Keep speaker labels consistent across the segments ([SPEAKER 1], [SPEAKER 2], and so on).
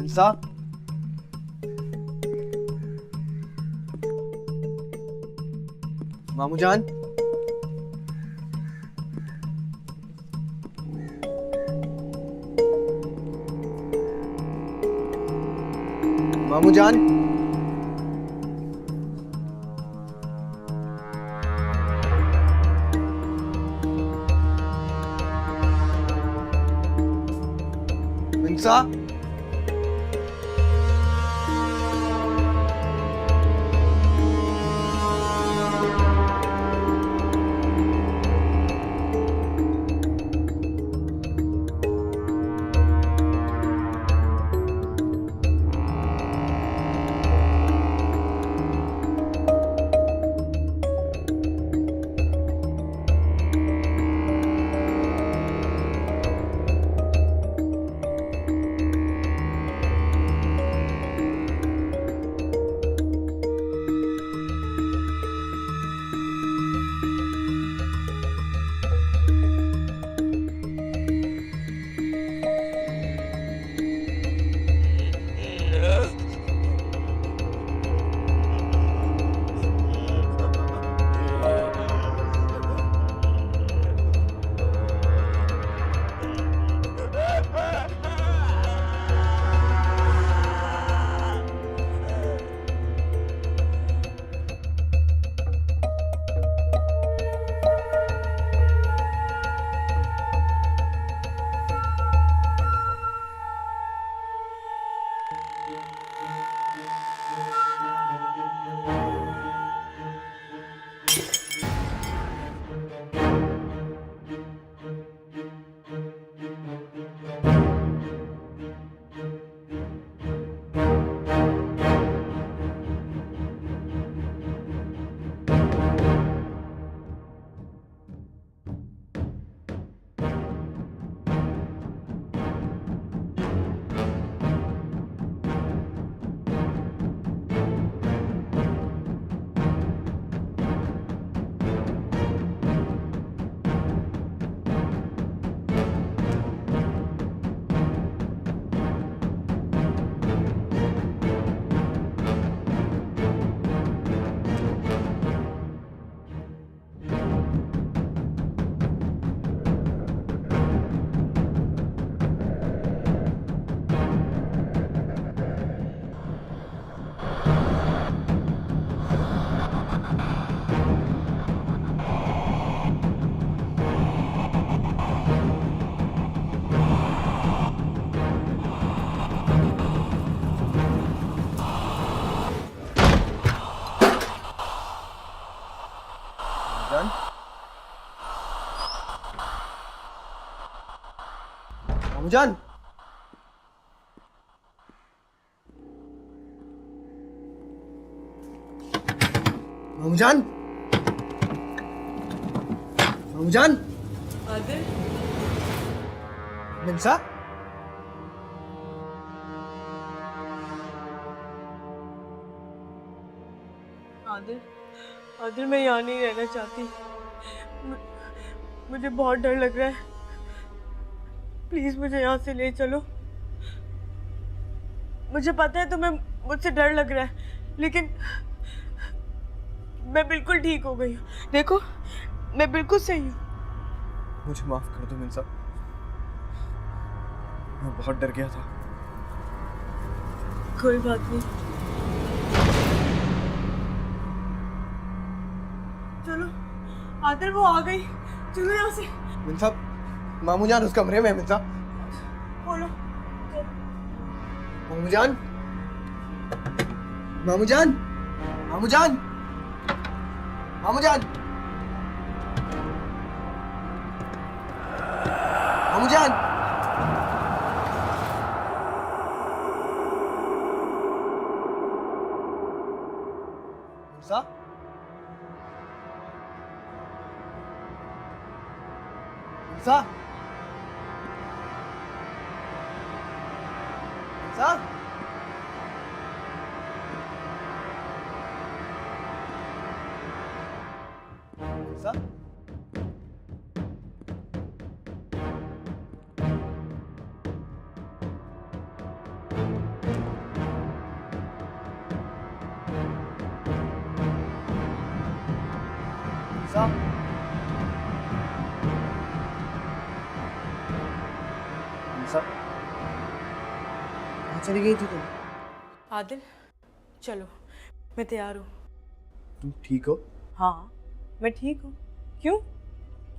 [SPEAKER 1] मिंसा, मामू जान, मामू जान, मिंसा, जान, मामू जान, मामू जान, मामू जान,
[SPEAKER 2] आदिल,
[SPEAKER 1] मिंसा,
[SPEAKER 2] आदिल, आदिल मैं यहाँ नहीं रहना चाहती। मुझे बहुत डर लग रहा है। प्लीज मुझे यहाँ से ले चलो। मुझे पता है तुम्हें मुझसे डर लग रहा है, लेकिन मैं बिल्कुल ठीक हो गई हूँ। देखो मैं बिल्कुल सही हूँ।
[SPEAKER 1] मुझे माफ कर दो मिंसा, मैं बहुत डर गया था।
[SPEAKER 2] कोई बात नहीं, चलो आदिल वो आ गई, चलो यहाँ से।
[SPEAKER 1] मिंसा, मामू जान उस कमरे में है मिंसा।
[SPEAKER 2] बोलो।
[SPEAKER 1] मामू जान, मामू जान, मामू जान, मामू जान, मामू जान, मिंसा, मिंसा, मिंसा, मिंसा, चली गई थी तुम?
[SPEAKER 2] आदिल चलो, मैं तैयार हूँ।
[SPEAKER 1] तुम ठीक हो?
[SPEAKER 2] हाँ मैं ठीक हूँ। क्यों,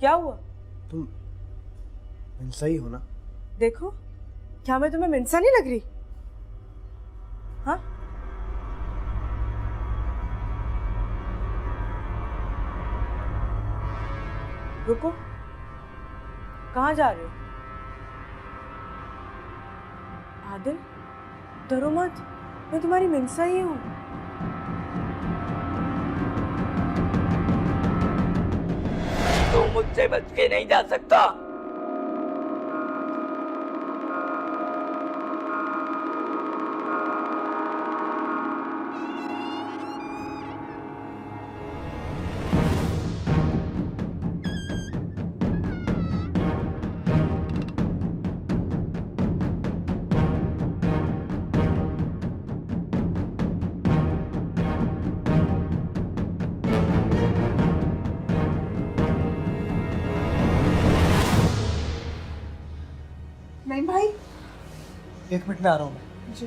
[SPEAKER 2] क्या हुआ?
[SPEAKER 1] तुम मिनसा ही हो ना?
[SPEAKER 2] देखो, क्या मैं तुम्हें मिनसा नहीं लग रही? हाँ, रुको, कहाँ जा रहे हो? आदिल डरो मत, मैं तुम्हारी मिनसा ही हूँ।
[SPEAKER 3] तू मुझसे बच के नहीं जा सकता।
[SPEAKER 2] नहीं भाई।
[SPEAKER 1] 1 मिनट में आ रहा हूँ मैं।
[SPEAKER 2] जी।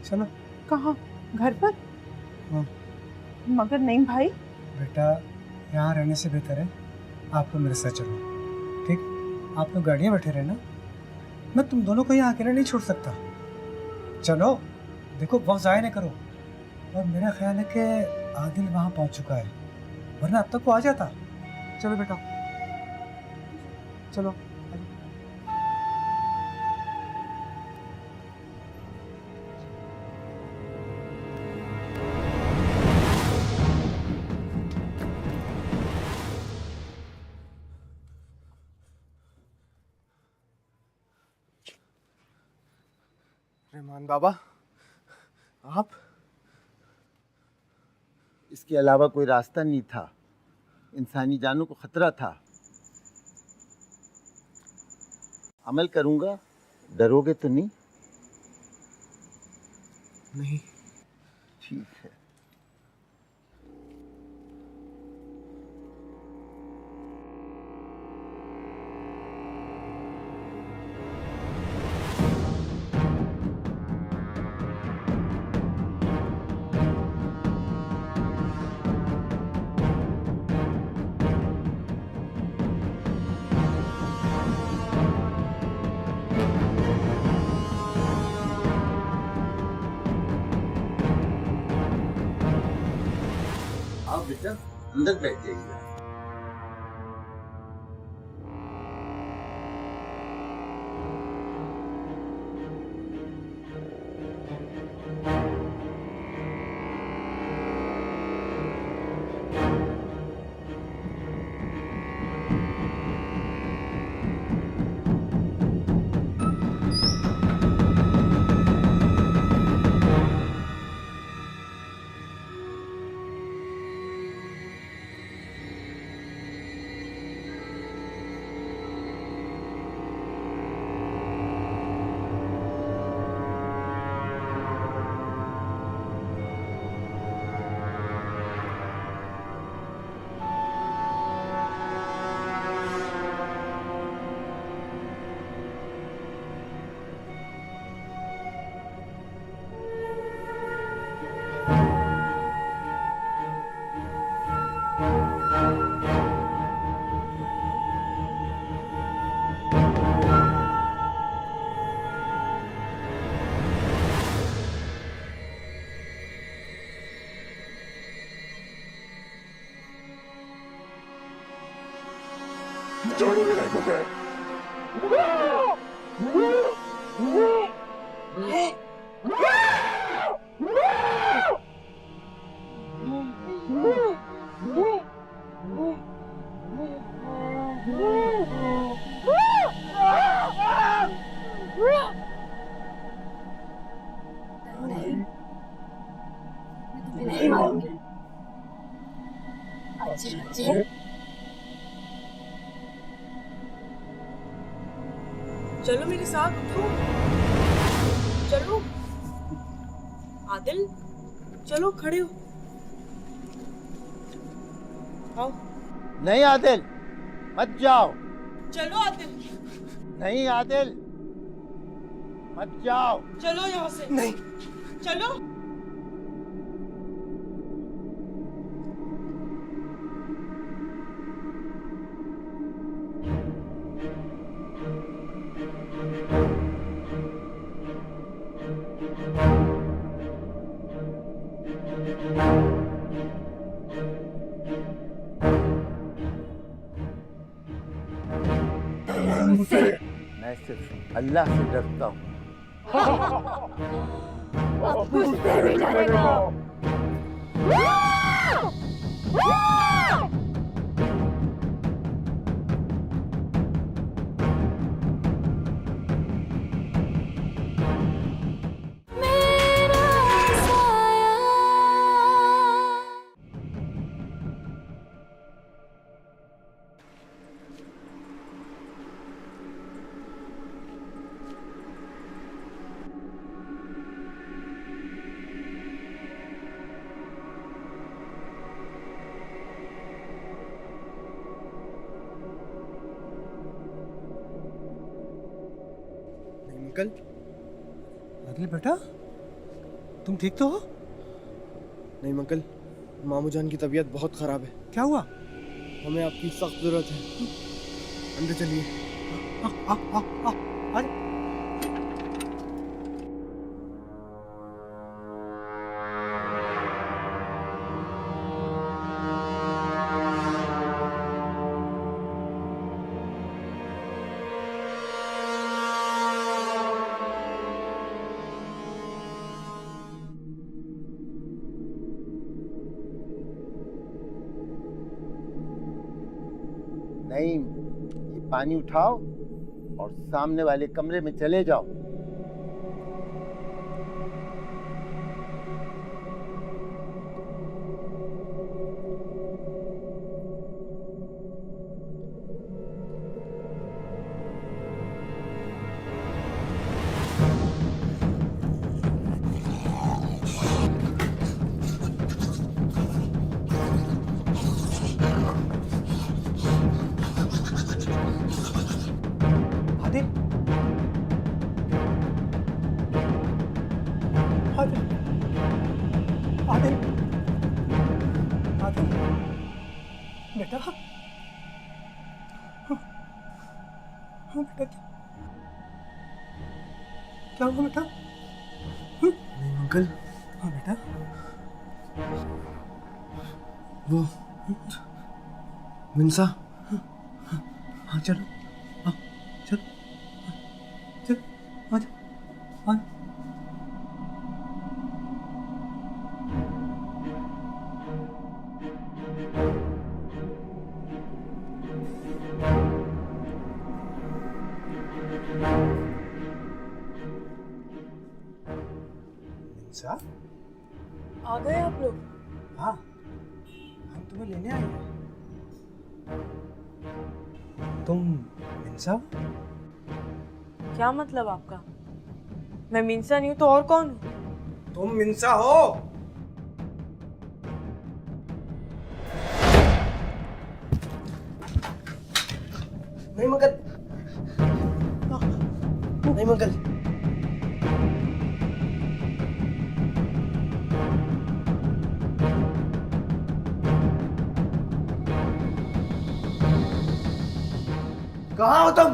[SPEAKER 1] चलो।
[SPEAKER 2] कहाँ? घर पर?
[SPEAKER 1] हाँ।
[SPEAKER 2] मगर नहीं भाई।
[SPEAKER 1] बेटा, यहाँ रहने से बेहतर है आप लोग मेरे साथ चलो, ठीक? आप लोग गाड़ियाँ बैठे रहना, मैं तुम दोनों को यहाँ अकेला नहीं छोड़ सकता। चलो, देखो बहुत ज़ाया नहीं करो। और मेरा ख्याल है कि आदिल वहाँ पहुँच चुका है, वरना अब तक वो आ जाता। चलो बेटा, चलो। रहमान बाबा, आप?
[SPEAKER 4] इसके अलावा कोई रास्ता नहीं था, इंसानी जानों को खतरा था। अमल करूंगा, डरोगे तो नहीं?
[SPEAKER 1] नहीं।
[SPEAKER 4] ठीक है। आप बेटा अंदर बैठ जाइए।
[SPEAKER 5] नहीं मारूंगी।
[SPEAKER 2] चलो मेरे साथ, उठो, चलो। आदिल चलो, खड़े हो, आओ।
[SPEAKER 4] नहीं आदिल, मत जाओ।
[SPEAKER 2] चलो आदिल,
[SPEAKER 4] नहीं आदिल, मत जाओ।
[SPEAKER 2] चलो यहाँ से।
[SPEAKER 1] नहीं।
[SPEAKER 2] चलो।
[SPEAKER 4] मैं सिर्फ अल्लाह से डरता हूँ।
[SPEAKER 5] अब कुछ भी नहीं डरेगा।
[SPEAKER 1] अंकल, आदिल बेटा, तुम ठीक तो हो?
[SPEAKER 6] नहीं अंकल, मामू जान की तबीयत बहुत खराब है।
[SPEAKER 1] क्या हुआ?
[SPEAKER 6] हमें आपकी सख्त जरूरत है। अंदर चलिए।
[SPEAKER 1] आ, आ, आ, आ, अरे
[SPEAKER 4] नहीं, ये पानी उठाओ और सामने वाले कमरे में चले जाओ।
[SPEAKER 1] आदिल, आदिल, आदिल, आदिल, बेटा, हाँ बेटा, क्या हुआ बेटा?
[SPEAKER 6] नहीं अंकल,
[SPEAKER 1] हाँ बेटा,
[SPEAKER 6] वो मिंसा।
[SPEAKER 1] हाँ चलो, हाँ चलो, चल, आ जा, आ। मिंसा,
[SPEAKER 2] आ गए आप लोग?
[SPEAKER 1] हाँ, हम तुम्हें लेने आए हैं। तुम मिंसा?
[SPEAKER 2] क्या मतलब आपका? मैं मीनसा नहीं हूँ तो और कौन हूँ?
[SPEAKER 1] तुम मिंसा हो?
[SPEAKER 6] नहीं मंगल, नहीं मंगल।
[SPEAKER 3] कहाँ हो तुम?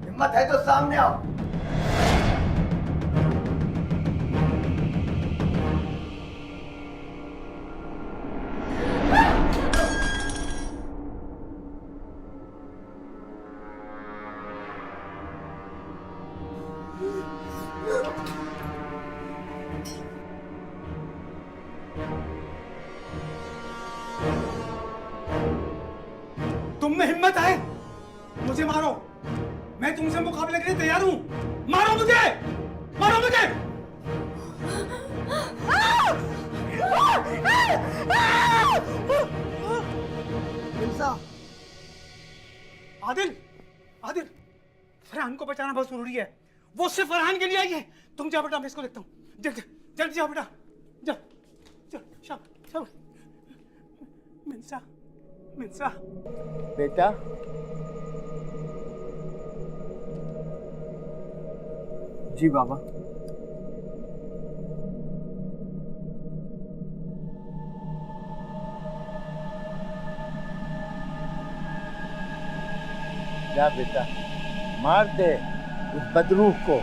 [SPEAKER 3] हिम्मत है तो सामने आओ।
[SPEAKER 1] तुम में हिम्मत है? मुझे मारो, मैं तुमसे मुकाबले के लिए तैयार हूं। मारो मुझे, मारो मुझे। मिंसा, आदिल, आदिल, फरहान को बचाना बहुत जरूरी है। वो सिर्फ फरहान के लिए आई है। तुम जाओ बेटा, मैं इसको देखता हूँ। जल्दी जल्दी जाओ बेटा, जाओ, चल, शाबाश, शाबाश। मिंसा, मिर्जा
[SPEAKER 4] बेटा
[SPEAKER 6] जी बाबा।
[SPEAKER 4] जा बेटा, मार दे उस बदरूह को।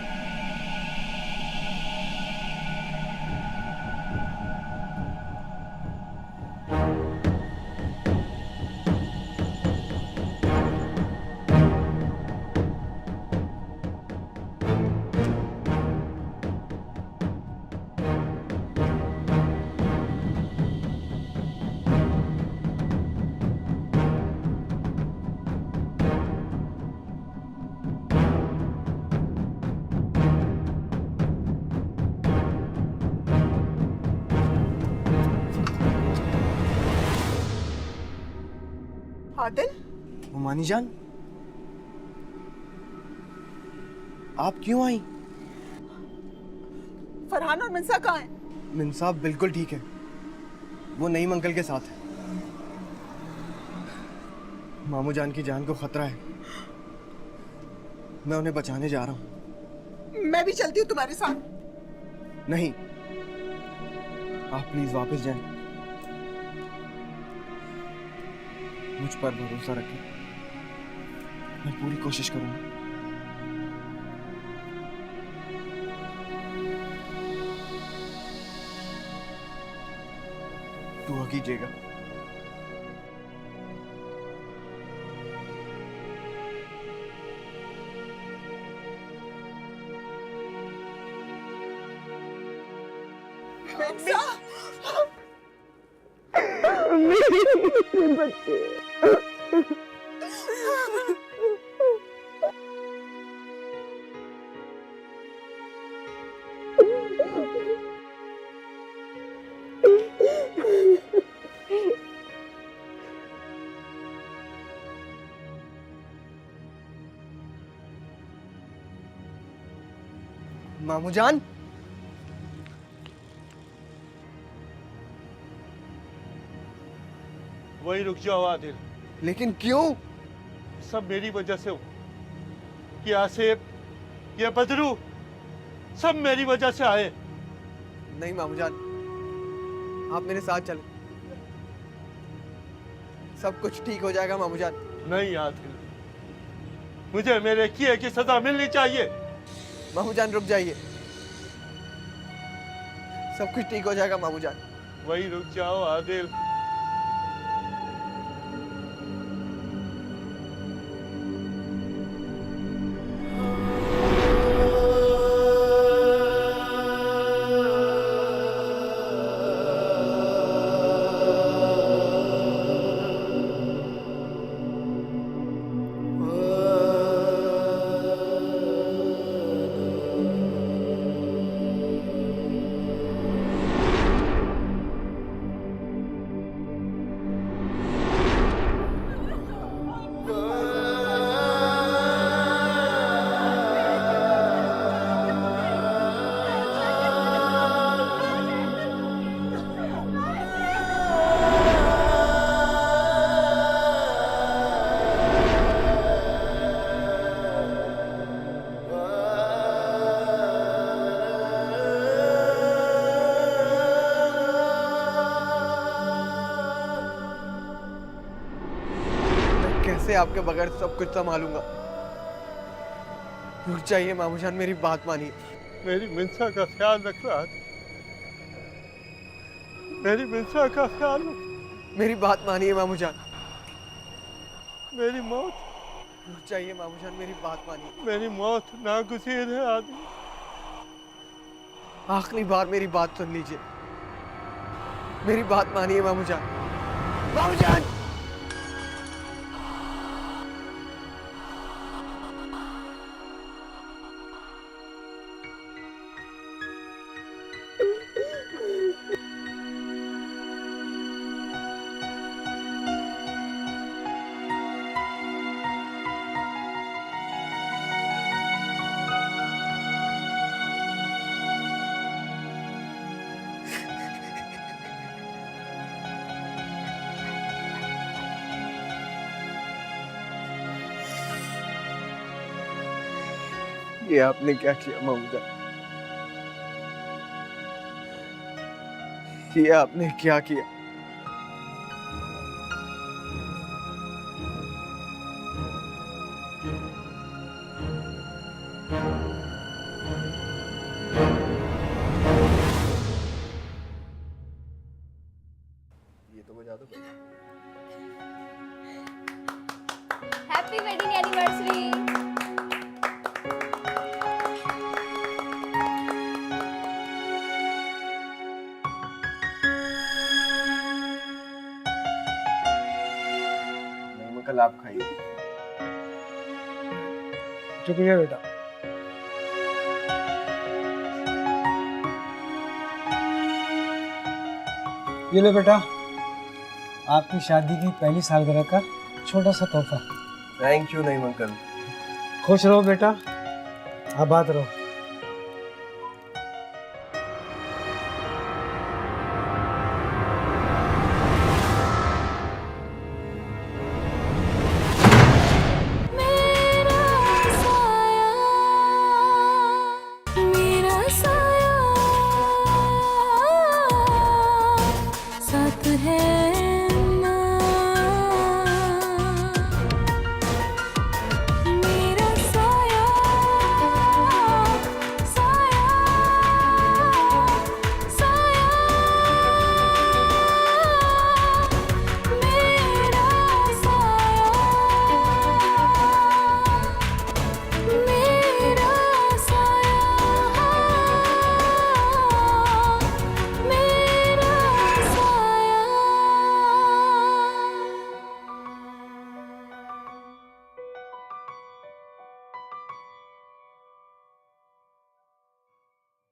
[SPEAKER 7] आदिल,
[SPEAKER 6] उमानी जान, आप क्यों आई?
[SPEAKER 7] फरहान और मिंसा कहाँ हैं?
[SPEAKER 6] मिंसाब बिल्कुल ठीक है, वो नईम अंकल के साथ है। मामू जान की जान को खतरा है, मैं उन्हें बचाने जा रहा हूँ।
[SPEAKER 7] मैं भी चलती हूँ तुम्हारे साथ।
[SPEAKER 6] नहीं, आप प्लीज वापस जाएं। मुझ पर भरोसा रखें, मैं पूरी कोशिश करूंगा। दुआ कीजिएगा।
[SPEAKER 7] मिंसा,
[SPEAKER 6] मामू जान,
[SPEAKER 8] वही रुक जाओ आदिल,
[SPEAKER 6] लेकिन क्यों?
[SPEAKER 8] सब मेरी वजह से हो। ये आसिफ, ये बदरू, सब मेरी वजह से आए।
[SPEAKER 6] नहीं मामू जान, आप मेरे साथ चलें, सब कुछ ठीक हो जाएगा मामू जान।
[SPEAKER 8] नहीं आदिल, मुझे मेरे किए की सजा मिलनी चाहिए।
[SPEAKER 6] मामू जान रुक जाइए, सब कुछ ठीक हो जाएगा मामू जान।
[SPEAKER 8] वही रुक जाओ आदिल।
[SPEAKER 6] कैसे आपके बगैर सब कुछ संभालूंगा? रुक जाइए मामू जान, मेरी बात मानिए।
[SPEAKER 8] मेरी मिंसा का ख्याल रख रहा था, मेरी मिंसा का ख्याल रख।
[SPEAKER 6] मेरी बात मानिए मामू जान।
[SPEAKER 8] मेरी मौत,
[SPEAKER 6] रुक जाइए मामू जान, मेरी बात मानिए।
[SPEAKER 8] मेरी मौत नागुज़ीर है आदिल।
[SPEAKER 6] आखिरी बार मेरी बात सुन लीजिए, मेरी बात मानिए मामू जान। मामू जान, ये आपने क्या किया मामू जान? ये आपने क्या किया? ये तो बजा दो।
[SPEAKER 5] Happy wedding anniversary.
[SPEAKER 6] नहीं, कल आप खाइए।
[SPEAKER 1] शुक्रिया बेटा। ये लो बेटा, आपकी शादी की पहली सालगिरह का छोटा सा तोहफा।
[SPEAKER 6] थैंक यू नहीं अंकल।
[SPEAKER 1] खुश रहो बेटा, आबाद रहो।
[SPEAKER 5] मेरा साया साथ है।